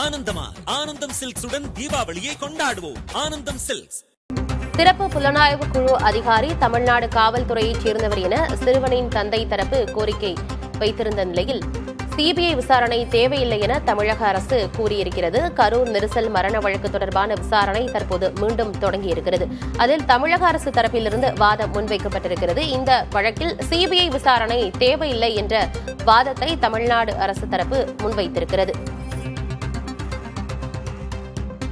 ஆனந்தமா ஆனந்தம் சில்க்ஸுடன் தீபாவளியை கொண்டாடுவோம். ஆனந்தம் சில்க்ஸ். சிறப்பு புலனாய்வு குழு அதிகாரி தமிழ்நாடு காவல்துறையைச் சேர்ந்தவர் என சிறுவனின் தந்தை தரப்பு கோரிக்கை வைத்திருந்த நிலையில் சிபிஐ விசாரணை தேவையில்லை என தமிழக அரசு கூறியிருக்கிறது. கரூர் நெரிசல் மரண வழக்கு தொடர்பான விசாரணை தற்போது மீண்டும் தொடங்கியிருக்கிறது. அதில் தமிழக அரசு தரப்பிலிருந்து வாதம் முன்வைக்கப்பட்டிருக்கிறது. இந்த வழக்கில் சிபிஐ விசாரணை தேவையில்லை என்ற வாதத்தை தமிழ்நாடு அரசு தரப்பு முன்வைத்திருக்கிறது.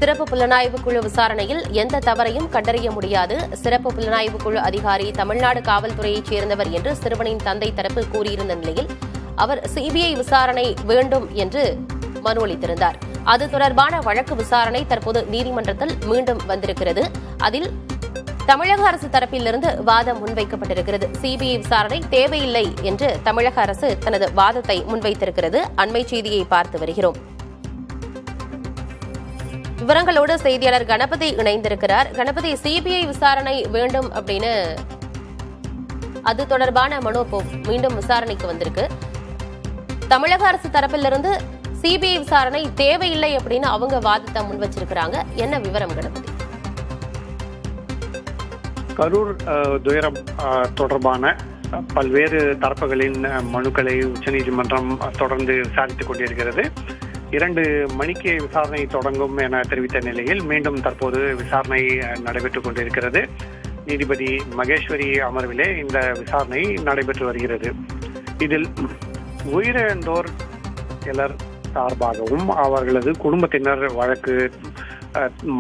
சிறப்பு புலனாய்வு குழு விசாரணையில் எந்த தவறையும் கண்டறிய முடியாது. சிறப்பு புலனாய்வு குழு அதிகாரி தமிழ்நாடு காவல்துறையைச் சேர்ந்தவர் என்று சிறுவனின் தந்தை தரப்பு கூறியிருந்த நிலையில் அவர் சிபிஐ விசாரணை வேண்டும் என்று மனு அளித்திருந்தார். அது தொடர்பான வழக்கு விசாரணை தற்போது நீதிமன்றத்தில் மீண்டும் வந்திருக்கிறது. அதில் தமிழக அரசு தரப்பிலிருந்து வாதம் முன்வைக்கப்பட்டிருக்கிறது. சிபிஐ விசாரணை தேவையில்லை என்று தமிழக அரசு தனது வாதத்தை முன்வைத்திருக்கிறது. அண்மை செய்தியை பார்த்து வருகிறோம். விவரங்களோடு செய்தியாளர் கணபதி இணைந்திருக்கிறார். கணபதி, சிபிஐ விசாரணை வேண்டும் அப்படின்னு அது தொடர்பான மனு மீண்டும் விசாரணைக்கு வந்திருக்கு. தமிழக அரசு தரப்பிலிருந்து சிபிஐ விசாரணை தேவையில்லை அப்படின்னு அவங்க வாதத்தை முன் வச்சிருக்கிறாங்க. என்ன விவரம் கணபதி? கரூர் துயரம் தொடர்பான பல்வேறு தரப்புகளின் மனுக்களை உச்சநீதிமன்றம் தொடர்ந்து விசாரித்துக் கொண்டிருக்கிறது. 2 மணிக்கு விசாரணை தொடங்கும் என தெரிவித்த நிலையில் மீண்டும் தற்போது விசாரணை நடைபெற்றுக் கொண்டிருக்கிறது. நீதிபதி மகேஸ்வரி அமர்விலே இந்த விசாரணை நடைபெற்று வருகிறது. இதில் உயிரிழந்தோர் சிலர் சார்பாகவும் அவர்களது குடும்பத்தினர் வழக்கு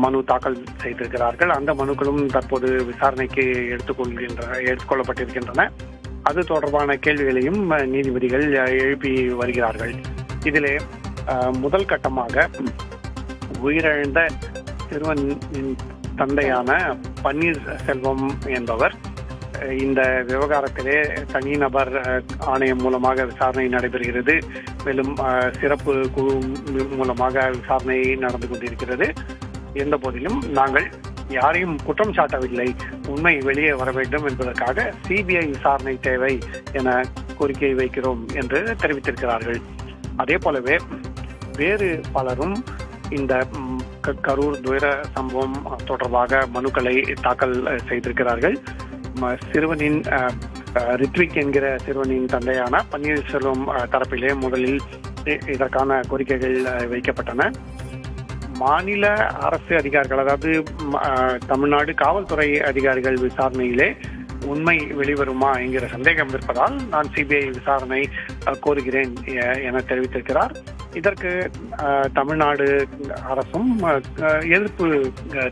மனு தாக்கல் செய்திருக்கிறார்கள். அந்த மனுக்களும் தற்போது விசாரணைக்கு எடுத்துக்கொள்ளப்பட்டிருக்கின்றன. அது தொடர்பான கேள்விகளையும் நீதிபதிகள் எழுப்பி வருகிறார்கள். இதிலே முதல் கட்டமாக உயிரிழந்த சிறுவனின் தந்தையான பன்னீர்செல்வம் என்பவர் இந்த விவகாரத்திலே தனிநபர் ஆணையம் மூலமாக விசாரணை நடைபெறுகிறது. மேலும் சிறப்பு குழு மூலமாக விசாரணை நடந்து கொண்டிருக்கிறது. எந்த போதிலும் நாங்கள் யாரையும் குற்றம் சாட்டவில்லை, உண்மை வெளியே வர வேண்டும் என்பதற்காக சிபிஐ விசாரணை தேவை என கோரிக்கை வைக்கிறோம் என்று தெரிவித்திருக்கிறார்கள். அதே போலவே வேறு பலரும் இந்த கரூர் துயர சம்பவம் தொடர்பாக மனுக்களை தாக்கல் செய்திருக்கிறார்கள். சிறுவனின் ரித்விக் என்கிற சிறுவனின் தந்தையான பன்னீர்செல்வம் தரப்பிலே முதலில் இதற்கான கோரிக்கைகள் வைக்கப்பட்டன. மாநில அரசு அதிகாரிகள், அதாவது தமிழ்நாடு காவல்துறை அதிகாரிகள் விசாரணையிலே உண்மை வெளிவருமா என்கிற சந்தேகம் இருப்பதால் நான் சிபிஐ விசாரணை கோருகிறேன் என தெரிவித்திருக்கிறார். இதற்கு தமிழ்நாடு அரசும் எதிர்ப்பு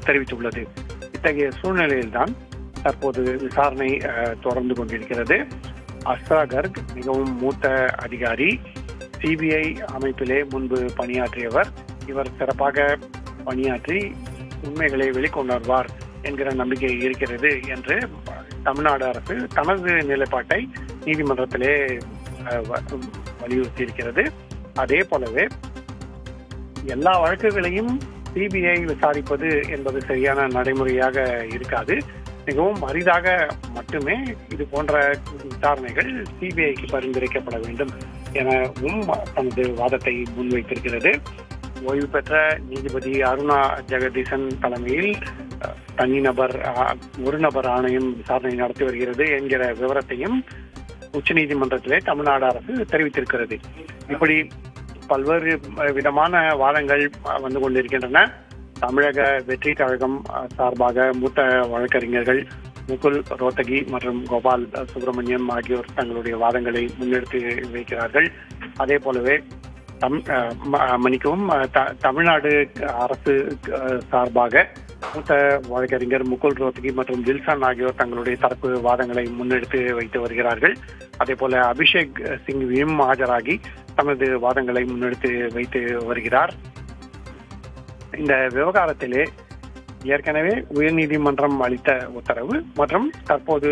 தெரிவித்துள்ளது. இத்தகைய சூழ்நிலையில்தான் தற்போது விசாரணை தொடர்ந்து கொண்டிருக்கிறது. அஸ்ரா கர்க் மிகவும் மூத்த அதிகாரி, சிபிஐ அமைப்பிலே முன்பு பணியாற்றியவர். இவர் சிறப்பாக பணியாற்றி உண்மைகளை வெளிக்கொணர்வார் என்கிற நம்பிக்கை இருக்கிறது என்று தமிழ்நாடு அரசு தனது நிலைப்பாட்டை நீதிமன்றத்திலே வலியுறுத்தி இருக்கிறது. அதே போலவே எல்லா வழக்குகளையும் சிபிஐ விசாரிப்பது என்பது சரியான நடைமுறையாக இருக்காது. மிகவும் அரிதாக மட்டுமே இது போன்ற விசாரணைகள் சிபிஐக்கு பரிந்துரைக்கப்பட வேண்டும் எனவும் தனது வாதத்தை முன்வைத்திருக்கிறது. ஓய்வு பெற்ற நீதிபதி அருணா ஜெகதீசன் தலைமையில் ஒரு நபர் ஆணையம் விசாரணை நடத்தி வருகிறது என்கிற விவரத்தையும் உச்சநீதிமன்றத்திலே தமிழ்நாடு அரசு தெரிவித்திருக்கிறது. இப்படி பல்வேறு விதமான வாதங்கள் வந்து கொண்டிருக்கின்றன. தமிழக வெற்றி கழகம் சார்பாக மூத்த வழக்கறிஞர்கள் முகுல் ரோத்தகி மற்றும் கோபால் சுப்பிரமணியம் ஆகியோர் தங்களுடைய வாதங்களை முன்னெடுத்து வைக்கிறார்கள். அதே போலவே தமிழ்நாடு அரசு சார்பாக மூத்த வழக்கறிஞர் முகுல் ரோத்தகி மற்றும் வில்சன் ஆகியோர் தங்களுடைய தரப்பு வாதங்களை முன்னெடுத்து வைத்து வருகிறார்கள். அதே போல அபிஷேக் சிங்வியும் ஆஜராகி தமது வாதங்களை முன்னெடுத்து வைத்து வருகிறார். இந்த விவகாரத்திலே ஏற்கனவே உயர்நீதிமன்றம் அளித்த உத்தரவு மற்றும் தற்போது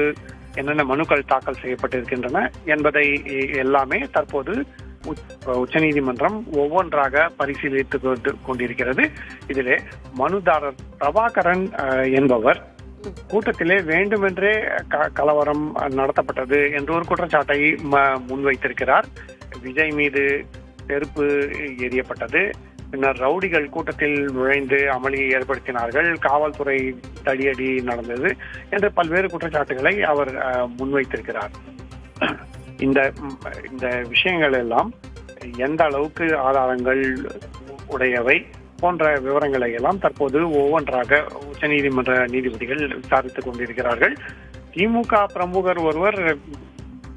என்னென்ன மனுக்கள் தாக்கல் செய்யப்பட்டிருக்கின்றன என்பதை எல்லாமே தற்போது உச்சநீதிமன்றம் ஒவ்வொன்றாக பரிசீலித்து கொண்டிருக்கிறது. இதிலே மனுதாரர் பிரபாகரன் என்பவர் கூட்டத்திலே வேண்டுமென்றே கலவரம் நடத்தப்பட்டது என்ற ஒரு குற்றச்சாட்டை முன்வைத்திருக்கிறார். விஜய் மீது செருப்பு எறியப்பட்டது, பின்னர் ரவுடிகள் கூட்டத்தில் நுழைந்து அமளியை ஏற்படுத்தினார்கள், காவல்துறை தடியடி நடந்தது என்ற பல்வேறு குற்றச்சாட்டுகளை அவர் முன்வைத்திருக்கிறார். இந்த விஷயங்கள் எல்லாம் எந்த அளவுக்கு ஆதாரங்கள் உடையவை போன்ற விவரங்களை எல்லாம் தற்போது ஒவ்வொன்றாக உச்சநீதிமன்ற நீதிபதிகள் விசாரித்துக் கொண்டிருக்கிறார்கள். திமுக பிரமுகர் ஒருவர்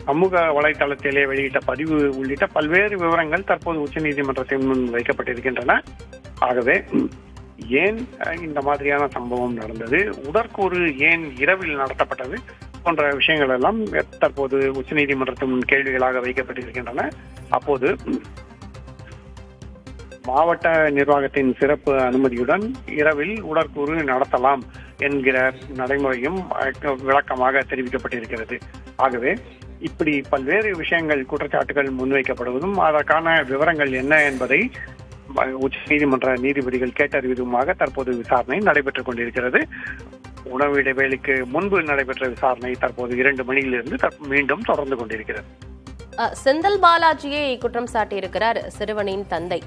சமூக வலைதளத்திலே வெளியிட்ட பதிவு உள்ளிட்ட பல்வேறு விவரங்கள் தற்போது உச்சநீதிமன்றத்தின் முன் வைக்கப்பட்டிருக்கின்றன. ஆகவே ஏன் இந்த மாதிரியான சம்பவம் நடந்தது, உடற்கூறு ஏன் இரவில் நடத்தப்பட்டது போன்ற விஷயங்கள் எல்லாம் தற்போது உச்சநீதிமன்றத்தின் முன் கேள்விகளாக வைக்கப்பட்டிருக்கின்றன. அப்போது மாவட்ட நிர்வாகத்தின் சிறப்பு அனுமதியுடன் இரவில் உடற்கூறு நடத்தலாம் என்கிற நடைமுறையும் விளக்கமாக தெரிவிக்கப்பட்டிருக்கிறது. ஆகவே இப்படி பல்வேறு விஷயங்கள் குற்றச்சாட்டுகள் முன்வைக்கப்படுவதும் அதற்கான விவரங்கள் என்ன என்பதை உச்ச நீதிமன்ற நீதிபதிகள் கேட்டறிவதுமாக தற்போது விசாரணை நடைபெற்றுக் கொண்டிருக்கிறது. உணவு இடைவேளைக்கு முன்பு நடைபெற்ற விசாரணை தற்போது 2 மணியிலிருந்து மீண்டும் தொடர்ந்து கொண்டிருக்கிறது. செந்தில் பாலாஜியை குற்றம் சாட்டியிருக்கிறார் சிறுவனின் தந்தை.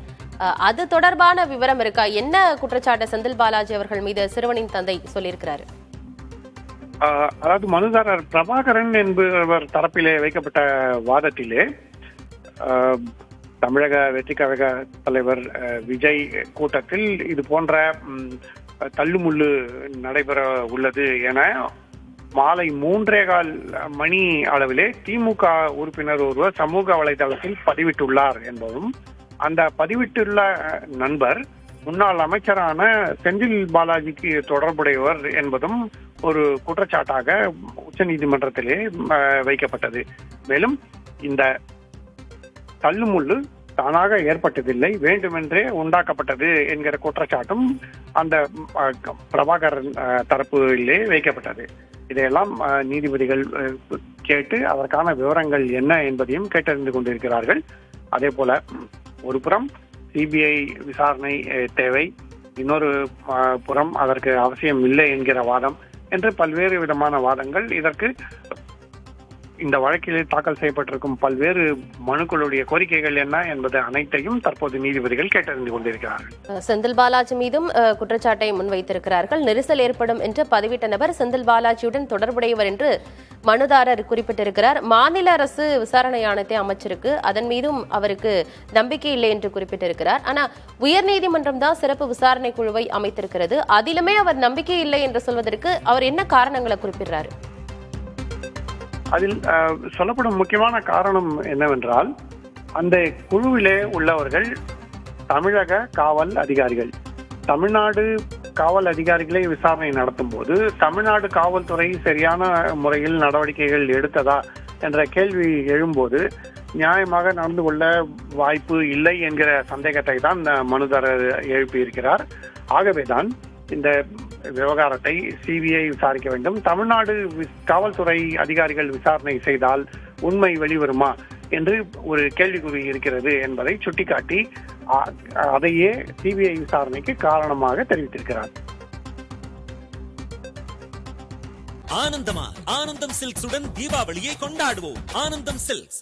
அது தொடர்பான விவரம் இருக்கா? என்ன குற்றச்சாட்டு செந்தில் பாலாஜி அவர்கள் மீது சிறுவனின் தந்தை சொல்லியிருக்கிறாரு? அதாவது மனுதாரர் பிரபாகரன் என்பவர் தரப்பிலே வைக்கப்பட்ட வாதத்திலே தமிழக வெற்றி கழக தலைவர் விஜய் கூட்டத்தில் இது போன்ற தள்ளுமுள்ளு நடைபெற உள்ளது என மாலை 3:15 மணி அளவிலே திமுக உறுப்பினர் ஒருவர் சமூக வலைதளத்தில் பதிவிட்டுள்ளார் என்பதும், அந்த பதிவிட்டுள்ள நண்பர் முன்னாள் அமைச்சரான செந்தில் பாலாஜிக்கு தொடர்புடையவர் என்பதும் ஒரு குற்றச்சாட்டாக உச்சநீதிமன்றத்திலே வைக்கப்பட்டது. மேலும் இந்த தள்ளுமுள்ளு தானாக ஏற்பட்டதில்லை, வேண்டுமென்றே உண்டாக்கப்பட்டது என்கிற குற்றச்சாட்டும் அந்த பிரபாகரன் தரப்பிலே வைக்கப்பட்டது. இதையெல்லாம் நீதிபதிகள் கேட்டு அதற்கான விவரங்கள் என்ன என்பதையும் கேட்டறிந்து கொண்டிருக்கிறார்கள். அதே போல ஒரு புறம் சிபிஐ விசாரணை தேவை, இன்னொரு புறம் அதற்கு அவசியம் இல்லை என்கிற வாதம் என்று பல்வேறு விதமான வாதங்கள். இதற்கு இந்த வழக்கில் தாக்கல் செய்யப்பட்டிருக்கும் பல்வேறு மனுக்களுடைய கோரிக்கைகள் என்ன என்பது அனைத்தையும் தற்போது நீதிபதிகள் கேட்டறிந்து கொண்டிருக்கிறார்கள். செந்தில் பாலாஜி மீதும் குற்றச்சாட்டை முன்வைத்திருக்கிறார்கள். நெரிசல் ஏற்படும் என்று பதிவிட்ட நபர் செந்தில் பாலாஜியுடன் தொடர்புடையவர் என்று மனுதாரர் குறிப்பிட்டிருக்கிறார். மாநில அரசு விசாரணை ஆணையத்தை அமைச்சிருக்கு, அதன் மீதும் அவருக்கு நம்பிக்கை இல்லை என்று குறிப்பிட்டிருக்கிறார். ஆனா உயர்நீதிமன்றம் தான் சிறப்பு விசாரணை குழுவை அமைத்திருக்கிறது, அதிலுமே அவர் நம்பிக்கை இல்லை என்று சொல்வதற்கு அவர் என்ன காரணங்களை குறிப்பிடுறாரு? அதில் சொல்லப்படும் முக்கியமான காரணம் என்னவென்றால், அந்த குழுவிலே உள்ளவர்கள் தமிழக காவல் அதிகாரிகள். தமிழ்நாடு காவல் அதிகாரிகளை விசாரணை நடத்தும் போது தமிழ்நாடு காவல்துறை சரியான முறையில் நடவடிக்கைகள் எடுத்ததா என்ற கேள்வி எழும்போது நியாயமாக நடந்து கொள்ள வாய்ப்பு இல்லை என்கிற சந்தேகத்தை தான் மனுதாரர் எழுப்பியிருக்கிறார். ஆகவேதான் இந்த விவகாரத்தை சிபிஐ விசாரிக்க வேண்டும், தமிழ்நாடு காவல்துறை அதிகாரிகள் விசாரணை செய்தால் உண்மை வெளிவருமா என்று ஒரு கேள்விக்குறி இருக்கிறது என்பதை சுட்டிக்காட்டி அதையே சிபிஐ விசாரணைக்கு காரணமாக தெரிவித்திருக்கிறார். ஆனந்தம் சில்க்ஸுடன் தீபாவளியை கொண்டாடுவோம். ஆனந்தம் சில்க்ஸ்.